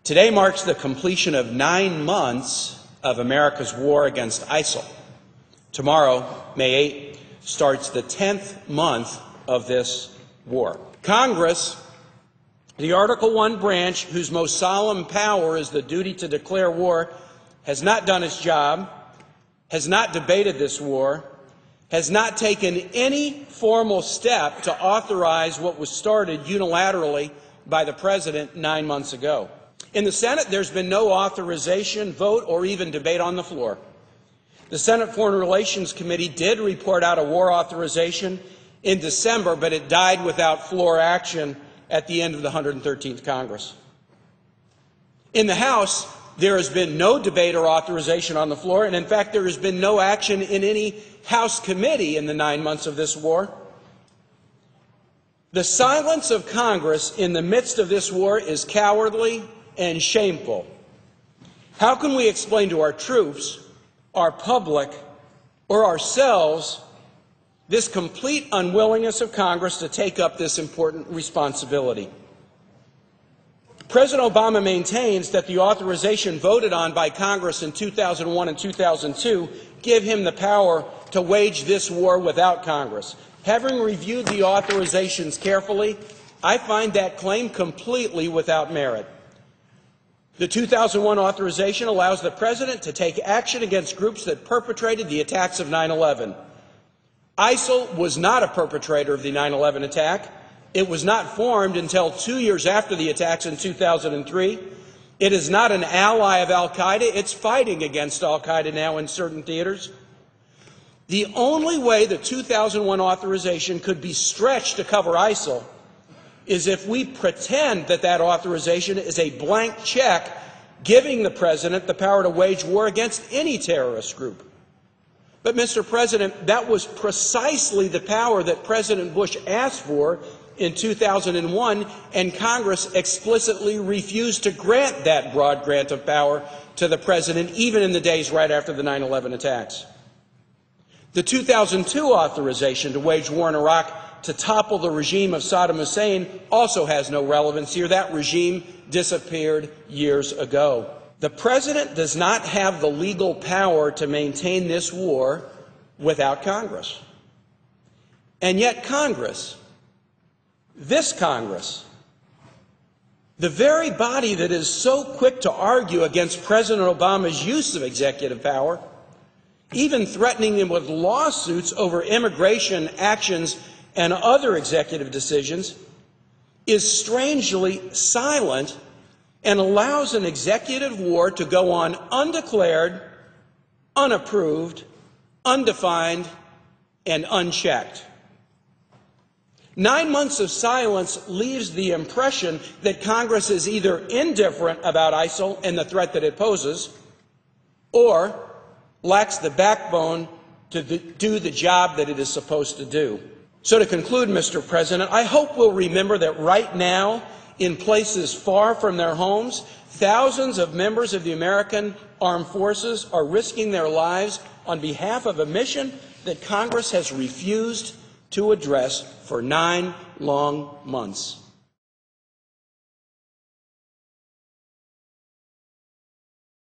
Today marks the completion of 9 months of America's war against ISIL. Tomorrow, May 8th, starts the 10th month of this war. Congress, the Article I branch, whose most solemn power is the duty to declare war, has not done its job, has not debated this war, has not taken any formal step to authorize what was started unilaterally by the President 9 months ago. In the Senate, there's been no authorization, vote, or even debate on the floor. The Senate Foreign Relations Committee did report out a war authorization in December, but it died without floor action at the end of the 113th Congress. In the House, there has been no debate or authorization on the floor, and in fact, there has been no action in any House committee in the 9 months of this war. The silence of Congress in the midst of this war is cowardly and shameful. How can we explain to our troops, our public, or ourselves this complete unwillingness of Congress to take up this important responsibility? President Obama maintains that the authorization voted on by Congress in 2001 and 2002 give him the power to wage this war without Congress. Having reviewed the authorizations carefully, I find that claim completely without merit. The 2001 authorization allows the President to take action against groups that perpetrated the attacks of 9/11. ISIL was not a perpetrator of the 9/11 attack. It was not formed until 2 years after the attacks in 2003. It is not an ally of al-Qaeda. It's fighting against al-Qaeda now in certain theaters. The only way the 2001 authorization could be stretched to cover ISIL is if we pretend that that authorization is a blank check giving the President the power to wage war against any terrorist group. But, Mr. President, that was precisely the power that President Bush asked for in 2001, and Congress explicitly refused to grant that broad grant of power to the President, even in the days right after the 9/11 attacks. The 2002 authorization to wage war in Iraq to topple the regime of Saddam Hussein also has no relevance here. That regime disappeared years ago. The President does not have the legal power to maintain this war without Congress. And yet Congress, this Congress, the very body that is so quick to argue against President Obama's use of executive power, even threatening him with lawsuits over immigration actions and other executive decisions, is strangely silent and allows an executive war to go on undeclared, unapproved, undefined, and unchecked. 9 months of silence leaves the impression that Congress is either indifferent about ISIL and the threat that it poses, or lacks the backbone to do the job that it is supposed to do. So to conclude, Mr. President, I hope we'll remember that right now, in places far from their homes, thousands of members of the American Armed Forces are risking their lives on behalf of a mission that Congress has refused to address for 9 long months.